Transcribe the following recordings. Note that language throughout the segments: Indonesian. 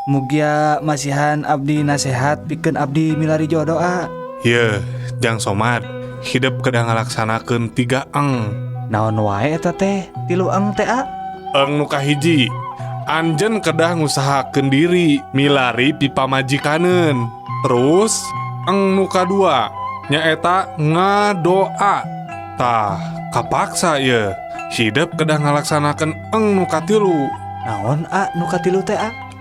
Mugia masihan abdi nasehat pikeun abdi milari jodoh Ye, Jang Somad, hidup kedah ngalaksanakeun 3 eng. Naon wae eta teh 3 eng teh Eng nu kahiji, anjeun kedah ngusahakeun diri milari pipa majikaneun. Terus eng nu kadua nyaeta ngadoa. Tah, kapaksa ye. Hidup kedah ngalaksanakeun eng nu katilu. Naon nu katilu teh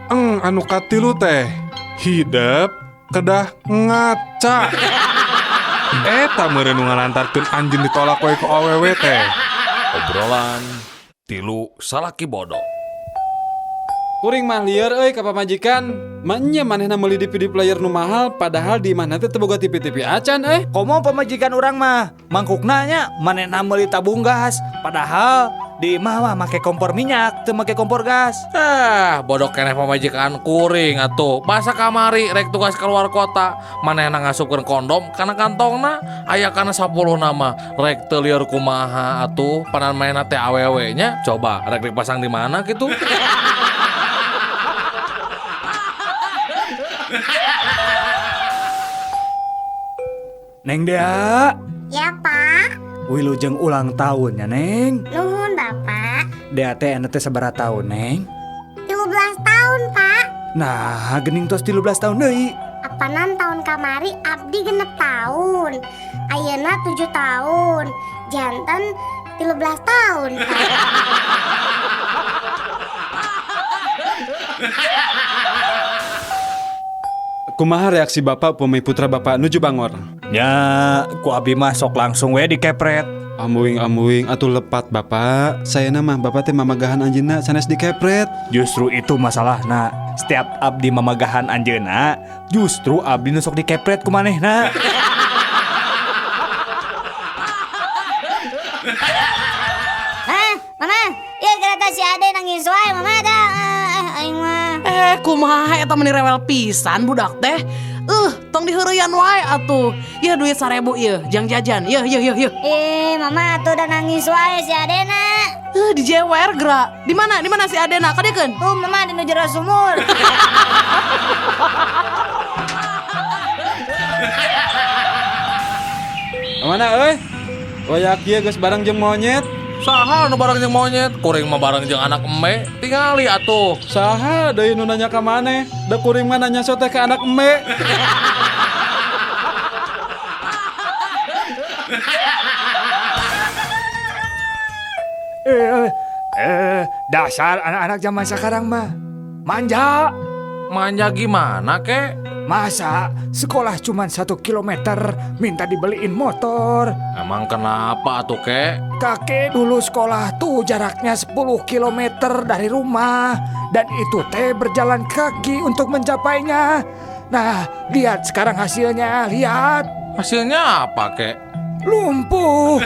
Eng anu katilu teh hidup kedah ngaca. Eta meureun nu ngalantarkeun anjeun ditolak wae ku awewe teh. Obrolan tilu salaki bodoh. Kuring mah lieur euy ka pamajikan. Manya manehna meuli DVD player nu mahal padahal di mana teh teu boga TV-TV acan Komo pamajikan urang mah mangkukna nya manehna meuli tabung gas padahal di imah mah make kompor minyak teu make kompor gas. Bodoh keneh pamajikan kuring atuh. Basa kamari rek tugas keluar kota, manehna ngasupkeun kondom kana kantongna, aya kana 10 nama. Rek teu lieur kumaha atuh, panan manehna teh awewe nya. Coba rek dipasang di mana kitu? Neng Dea, Ya Pak, wilujeng ulang tahun ya Neng. nuhun Bapak. Dea teh anu teh sabaraha taun Neng? 13 tahun Pak. Nah, geuning tos 13 tahun deui. Apanan tahun kamari abdi genep tahun. Ayeuna 7 tahun. Janten 13 tahun Pak. Kumaha reaksi bapak upami putra bapak nuju bangor? Ya, ku abdi mah sok langsung we dikepret. Amuing atuh lepat bapak. Sayana mah bapak teh mamagahan anjeunna sanes dikepret. Justru itu masalahna. Setiap abdi mamagahan anjeunna, justru abdi nu sok dikepret ku manehna. Mama, ya kereta si Ade nangis wae Mama ada. Aing mah. Kumaha eta meni rewel pisan budak teh. Tong diheureyan wae atuh. Ieu duit 1000 ieu, jang jajan. Yeuh. Mama tuh udah nangis wae si Adena. Dijewer geura. Di mana si Adena? Kadeukeun. Tuh Mama di nu jero sumur. Mana euy? Wayak ieu geus bareng jeung monyet. Saha nu bareng jeung monyet, kuring mah bareng jeung anak emme. Tingali atuh. Saha deui nu nanya ka maneh? Da kuring mah nanya sote ka anak emme. Dasar anak-anak zaman sekarang mah manja. Manja gimana kek? Masa sekolah cuma 1 kilometer minta dibeliin motor. Emang kenapa atuh kek? Kakek dulu sekolah tuh jaraknya 10 kilometer dari rumah. Dan itu teh berjalan kaki untuk mencapainya. Nah, lihat sekarang hasilnya, lihat. Hasilnya apa kek? Lumpuh.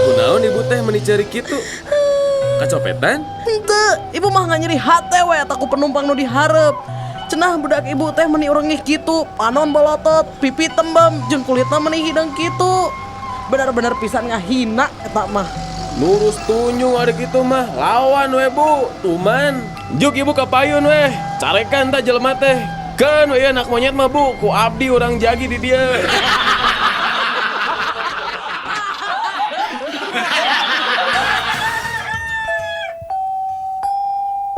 Kunaon ibu teh menicari kitu? Kacopetan? Henteu, ibu mah nyeri hate we eta ku penumpang nu dihareup. Cenah budak ibu teh meni urang ngih kitu, panon bolotot, pipi tembem, jeung kulitna meni hidang kitu. Benar-benar pisan ngahina eta mah. Nurus tunyu ada gitu mah. Lawan we bu, tuman. Juk ibu kapayun weh. Carekan tak jelema teh. Kan we anak monyet mah bu, ku abdi orang jagi di dia.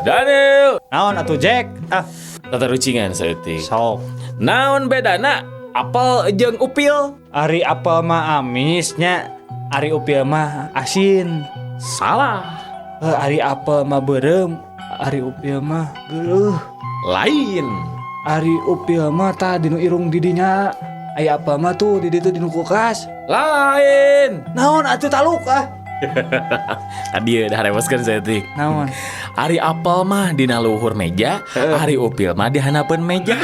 Daniel, Naon atuh Jack? tata rucingan saeutik. Sok. Naon bedana? Apel jeung upil? Ari apel mah amisnya, ari upil mah asin. Salah. Ari apel mah beureum, ari upil mah geuleuh. Lain. Ari upil mah tah dinu irung didinya. Aya apel mah tuh di ditu dinu kulkas. Lain. Naon atuh taluk Tadi udah reweskeun saeutik. Naon? Ari apel mah dina luhur meja, ari upil mah di hanapeun meja.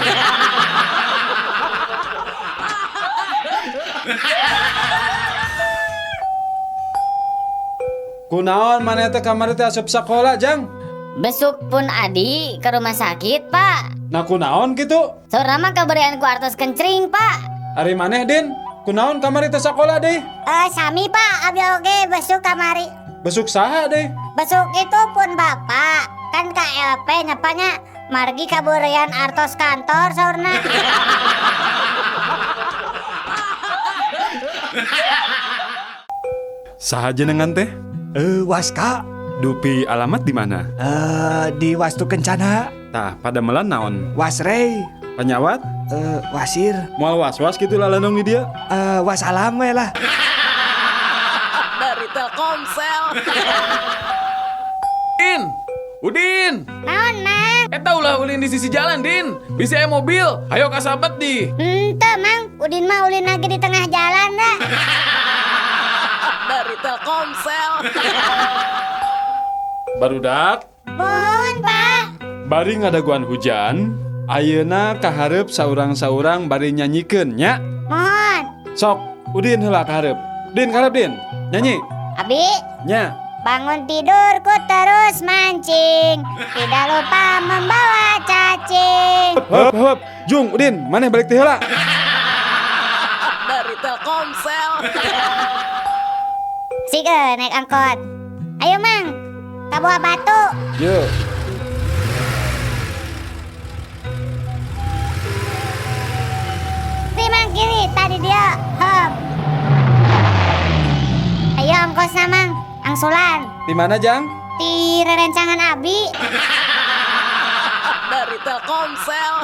Kunaon maneh teh kamari teh asup sakola, Jang? Besuk pun Adi ke rumah sakit Pak. Nah kunaon gitu? Saurna mah kabarian ku artos kencring, Pak. Ari maneh Din, kunaon kamari teh sakola deh? Sami, Pak. Abi oge besuk kamari. Besuk saha deh? Besuk itu pun Bapak. Kan KLP nyapanya margi kabarian artos kantor saurna. Saha jenengan teh? Waska, Dupi alamat di mana? di Wastu Kencana, Tah, pada melan naon? Wasrey, Penyawat? Wasir, Moal was-was gitu lah lanong di dia. Wasalam we lah. Dari Telkomsel. Din, Udin. Naon, Mang? Eta ulah ulin di sisi jalan, Din. Bisa mobil. Ayo kasabet di. Henteu, Mang. Udin mah ulin lagi di tengah jalan dah. Dari Telkomsel. Barudak, Mohon, Pak. bari ngadaguan hujan, ayeuna kaharep saurang-saurang bari nyanyikeun nya. Mohon. Sok, Udin heula kaharep. Din kaharep Din, nyanyi. Abi, Nya. bangun tidurku terus mancing. Tidak lupa membawa cacing. Hop hop, Jung, Udin, maneh balik teh heula. Dari Telkomsel. Sige, naik angkot. Ayo, Mang. Kabuah batu. Yo. Kiri, Mang, kiri. Tadi dia. Hop. Ayo, ongkosna, Mang. Angsulan. Di mana, Jang? Di rerencangan Abi. Dari Telkomsel.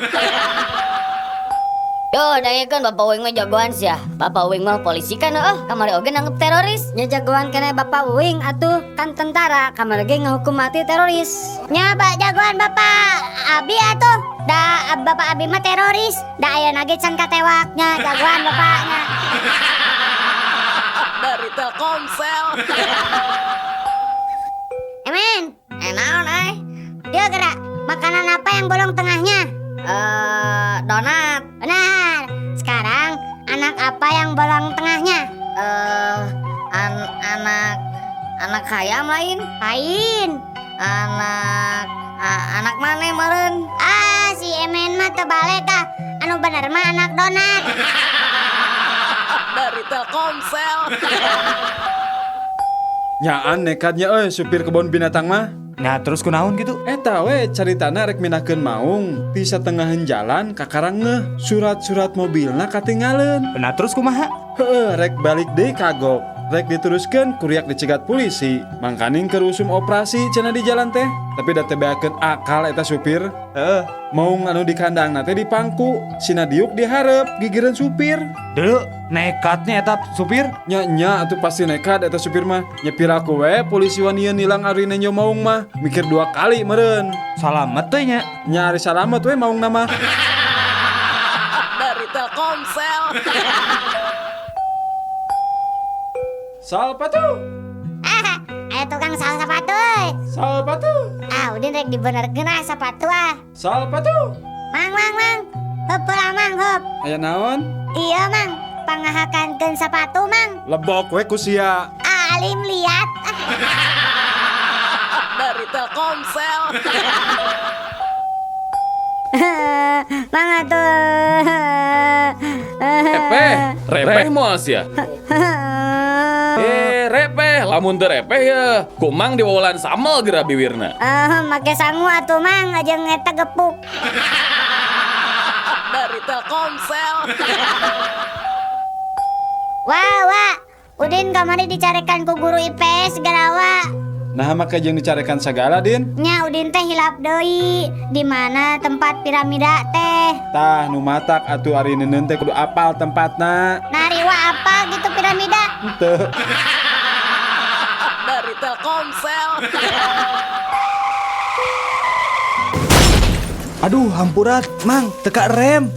Yo, dengekeun Bapak Wing mah jagoan sih ya. Bapak Wing mah polisi kan kamari oge nanggep teroris. Nya jagoan kena Bapak Wing atuh kan tentara, kamari oge ngahukum mati teroris. Nya, Pak, jagoan Bapak Abi atuh. Da Bapak Abi mah teroris. Da ayeuna ge can katewaknya jagoan bapaknya. Dari Telkomsel. Emen, naon dia gerak. Makanan apa yang bolong tengahnya? Donat. Benar. Sekarang anak apa yang bolong tengahnya? Anak hayam lain. Lain. Anak mana meureun? Si Emen mah teu balik ah. Anu bener mah anak donat. Dari Telkomsel. Nyaan nekatnya supir kebun binatang mah. Nah, terus kunaon gitu? Eta we caritana rek minakeun maung di satengahan jalan kakarang ngeh surat-surat mobilna katinggalin. Nah, terus kumaha? Heeh, rek balik deui kagok. Rek diteruskeun kuriak dicegat polisi. Mangkaning kerusum operasi cenah di jalan teh. Tapi da teu beakeun akal eta supir. Maung anu di kandangna teh dipangku, sina diuk dihareup gigireun supir. Deu, nekatnya eta supir. Nya atuh pasti nekat eta supir mah. Nyepir aku we polisi wanian nilang ari nenyo maung mah. Mikir 2 kali meureun. Salamet teh nya. Nya ari salamet we maung nama. Dari Telkomsel. Salpatu. Ayo tukang sal sepatu. Salpatu. Udin rek dibenerkeun sepatu ah. Salpatu. Mang. Heup lah, Mang, heup. Aya naon? Iya, Mang. Pangahakankeun sepatu, Mang. Lebok we ku sia. Alim liat. Dari Telkomsel. Mang atuh. Repeh moal sia. Repeh, lamun teu repeh ya. Kumang diwawalan samel geura bibirna. Make sangu atuh, Mang, aja ngeta gepuk. Dari Telkomsel. Wah, Udin kamari dicarekan ku guru IPS garawa. Nah maka jeung dicarekan sagala Din. Nya Udin teh hilap deui di mana tempat piramida teh. Tah nu matak atuh ari neuneun teh kudu apal tempatna. Nariwa apa gitu piramida? Teu. Dari Telkomsel. Aduh, hampurat, Mang, teka rem.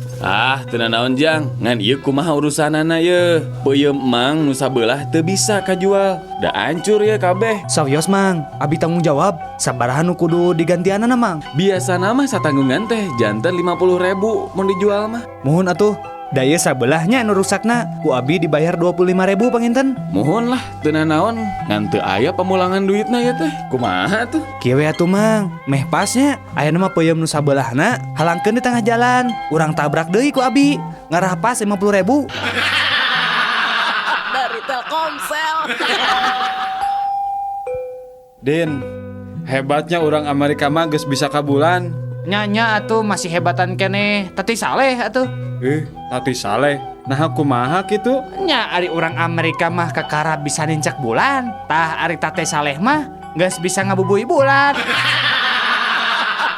Teu naon Jang, ngan ieu kumaha urusanana ye. Peuyeum Mang nu sabelah teu bisa kajual. Da hancur ye kabeh. Sawios, Mang, abi tanggung jawab. Sabaraha nu kudu digantianana, Mang. Biasana mah satanggungan teh janten 50.000 mun dijual mah. Mohon atuh, Daya sabelahnya anu rusakna, ku abi dibayar 25.000 panginten. Mohon lah, teu naon, ngan teu aya pamulangan duitna ya teh. Kumaha tuh? Kieu we atuh mang, meh pasnya aya nama peuyeum nu sabelahna halangkeun di tengah jalan. Urang tabrak deui ku abi, ngarah pas 50.000. Dari Telkomsel. Din, hebatnya orang Amerika mah geus bisa kabulan. Nyanya atuh masih hebatan keneh Tati Saleh atuh. Tati Saleh, nah kumaha kitu? Nya ari orang Amerika mah kakara bisa nincak bulan. Tah ari Tati Saleh mah geus bisa ngabubui bulan.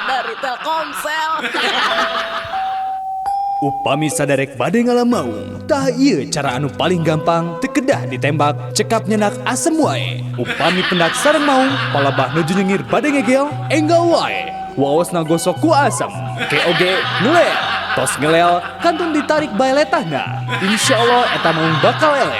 Dari Telkomsel. Upami saderek bade ngalamaung, tah ieu cara anu paling gampang teu kedah ditembak, cekap nyenak asem wae. Upami pendak sareng maung, palabah nuju nyengir bade ngegel, enggak wae. Waos nagosok ku asem, oge ngelel. Tos ngelel, kantun ditarik bae letahna. Insyaallah eta maung bakal ele.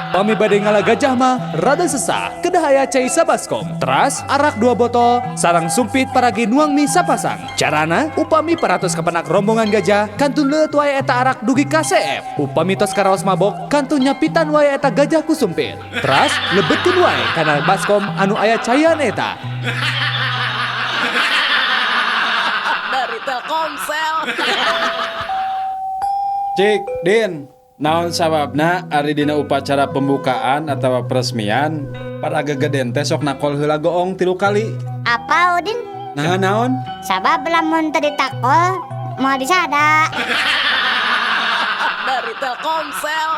Pami bade ngala gajah mah rada sesah, kedah aya cai sabaskom, teras arak 2 botol, sarang sumpit paragi nuang mie sapasang. Carana, upami paratos kapenak rombongan gajah, kantun leut wae eta arak dugi ka CF. Upami tos karaos mabok, kantun nyapitan wae eta gajah ku sumpit. Teras lebetkeun wae kana baskom anu aya caian eta. Dari Telkomsel. Cik, Din, naon sababna ari dina upacara pembukaan atau peresmian para gegeden teh sok nakol heula goong 3 kali. Apa Udin? Nah naon? Sabab lamun teu ditakol mau disada. Dari Telkomsel.